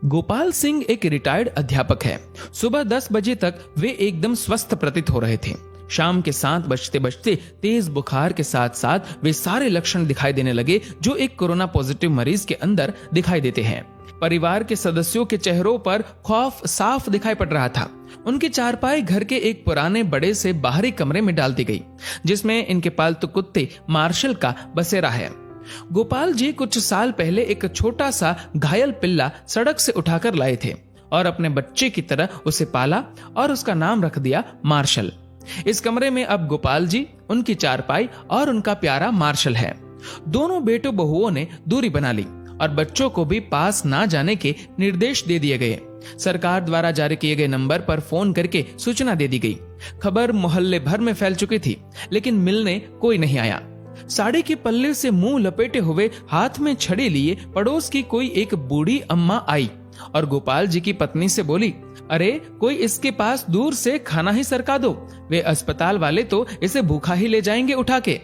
गोपाल सिंह एक रिटायर्ड अध्यापक है। सुबह 10 बजे तक वे एकदम स्वस्थ प्रतीत हो रहे थे। शाम के 7 बजते बजते तेज बुखार के साथ साथ वे सारे लक्षण दिखाई देने लगे जो एक कोरोना पॉजिटिव मरीज के अंदर दिखाई देते हैं। परिवार के सदस्यों के चेहरों पर खौफ साफ दिखाई पड़ रहा था। उनकी चारपाई घर के एक पुराने बड़े से बाहरी कमरे में डाल दी गई, जिसमें इनके पालतू कुत्ते मार्शल का बसेरा है। गोपाल जी कुछ साल पहले एक छोटा सा घायल पिल्ला सड़क से उठाकर लाए थे और अपने बच्चे की तरह उसे पाला और उसका नाम रख दिया मार्शल। इस कमरे में अब गोपाल जी, उनकी चारपाई और उनका प्यारा मार्शल है। दोनों बेटों बहुओं ने दूरी बना ली और बच्चों को भी पास ना जाने के निर्देश दे दिए गए। सरकार द्वारा जारी किए गए नंबर पर फोन करके सूचना दे दी गई। खबर मोहल्ले भर में फैल चुकी थी, लेकिन मिलने कोई नहीं आया। साड़ी के पल्ले से मुंह लपेटे हुए, हाथ में छड़ी लिए पड़ोस की कोई एक बूढ़ी अम्मा आई और गोपाल जी की पत्नी से बोली, अरे कोई इसके पास दूर से खाना ही सरका दो, वे अस्पताल वाले तो इसे भूखा ही ले जाएंगे उठा के।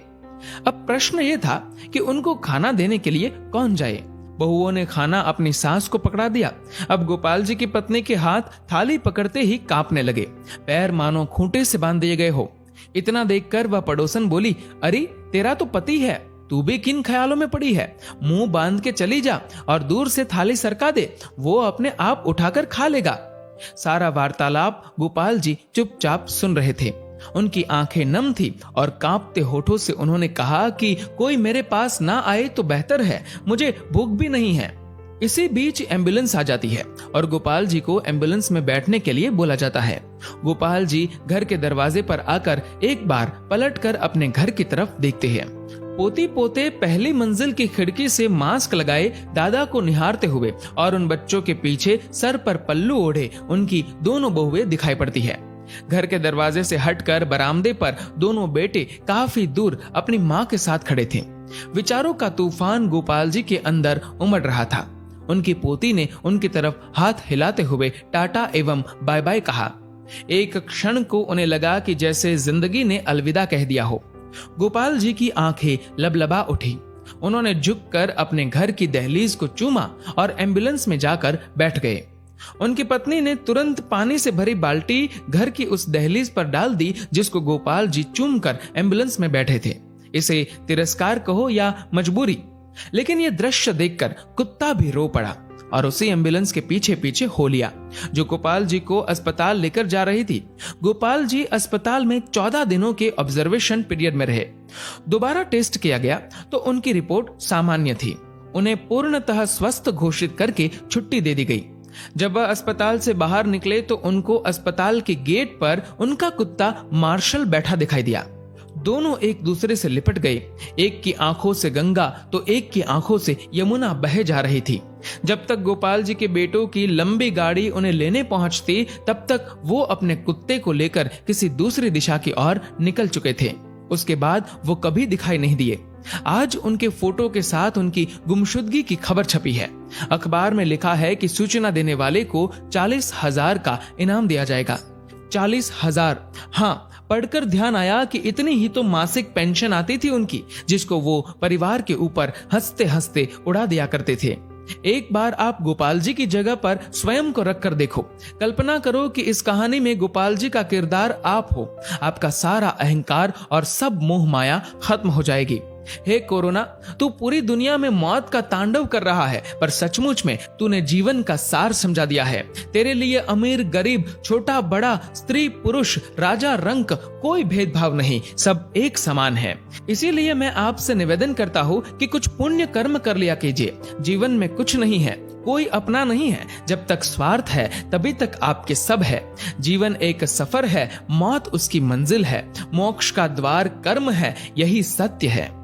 अब प्रश्न ये था कि उनको खाना देने के लिए कौन जाए। बहुओं ने खाना अपनी सास को पकड़ा दिया। अब गोपाल जी की पत्नी के हाथ थाली पकड़ते ही कांपने लगे, पैर मानो खूंटे से बांध दिए गए हो। इतना देखकर वह पड़ोसन बोली, अरे तेरा तो पति है, तू भी किन ख्यालों में पड़ी है? मुंह बांध के चली जा और दूर से थाली सरका दे, वो अपने आप उठाकर खा लेगा। सारा वार्तालाप गोपाल जी चुपचाप सुन रहे थे। उनकी आंखें नम थी और कांपते होठों से उन्होंने कहा कि कोई मेरे पास ना आए तो बेहतर है, मुझे भूख भी नहीं है। इसी बीच एम्बुलेंस आ जाती है और गोपाल जी को एम्बुलेंस में बैठने के लिए बोला जाता है। गोपाल जी घर के दरवाजे पर आकर एक बार पलटकर अपने घर की तरफ देखते हैं। पोती पोते पहली मंजिल की खिड़की से मास्क लगाए दादा को निहारते हुए और उन बच्चों के पीछे सर पर पल्लू ओढ़े उनकी दोनों बहुएं दिखाई पड़ती है। घर के दरवाजे से हटकर बरामदे पर दोनों बेटे काफी दूर अपनी माँ के साथ खड़े थे। विचारों का तूफान गोपाल जी के अंदर उमड़ रहा था। उनकी पोती ने उनकी तरफ हाथ हिलाते हुए टाटा एवं बाय बाय कहा। एक क्षण को उन्हें लगा कि जैसे जिंदगी ने अलविदा कह दिया हो। गोपाल जी की आंखें लबलबा उठी। उन्होंने झुककर अपने घर की दहलीज को चूमा और एम्बुलेंस में जाकर बैठ गए। उनकी पत्नी ने तुरंत पानी से भरी बाल्टी घर की उस दहलीज पर डाल दी जिसको गोपाल जी चूमकर एम्बुलेंस में बैठे थे। इसे तिरस्कार कहो या मजबूरी, लेकिन यह दृश्य देखकर कुत्ता भी रो पड़ा और उसी एम्बुलेंस के पीछे पीछे हो लिया जो गोपाल जी को अस्पताल लेकर जा रही थी। गोपाल जी अस्पताल में 14 दिनों के ऑब्जर्वेशन पीरियड में रहे। दोबारा टेस्ट किया गया तो उनकी रिपोर्ट सामान्य थी। उन्हें पूर्णतः स्वस्थ घोषित करके छुट्टी दे दी गई। जब वह अस्पताल से बाहर निकले तो उनको अस्पताल के गेट पर उनका कुत्ता मार्शल बैठा दिखाई दिया। दोनों एक दूसरे से लिपट गए। एक की आंखों से गंगा तो एक की आंखों से यमुना बहे जा रही थी। जब तक गोपाल जी के बेटों की लंबी गाड़ी उन्हें लेने पहुंचती, तब तक वो अपने कुत्ते को लेकर किसी दूसरी दिशा की ओर निकल चुके थे। उसके बाद वो कभी दिखाई नहीं दिए। आज उनके फोटो के साथ उनकी गुमशुदगी की खबर छपी है। अखबार में लिखा है कि सूचना देने वाले को 40,000 का इनाम दिया जाएगा। 40,000। हाँ, पढ़कर ध्यान आया कि इतनी ही तो मासिक पेंशन आती थी उनकी, जिसको वो परिवार के ऊपर हंसते हंसते उड़ा दिया करते थे। एक बार आप गोपाल जी की जगह पर स्वयं को रखकर देखो। कल्पना करो कि इस कहानी में गोपाल जी का किरदार आप हो। आपका सारा अहंकार और सब मोह माया खत्म हो जाएगी। हे कोरोना, तू पूरी दुनिया में मौत का तांडव कर रहा है, पर सचमुच में तूने जीवन का सार समझा दिया है। तेरे लिए अमीर गरीब, छोटा बड़ा, स्त्री पुरुष, राजा रंक कोई भेदभाव नहीं, सब एक समान है। इसीलिए मैं आपसे निवेदन करता हूँ कि कुछ पुण्य कर्म कर लिया कीजिए। जीवन में कुछ नहीं है, कोई अपना नहीं है। जब तक स्वार्थ है तभी तक आपके सब है। जीवन एक सफर है, मौत उसकी मंजिल है। मोक्ष का द्वार कर्म है, यही सत्य है।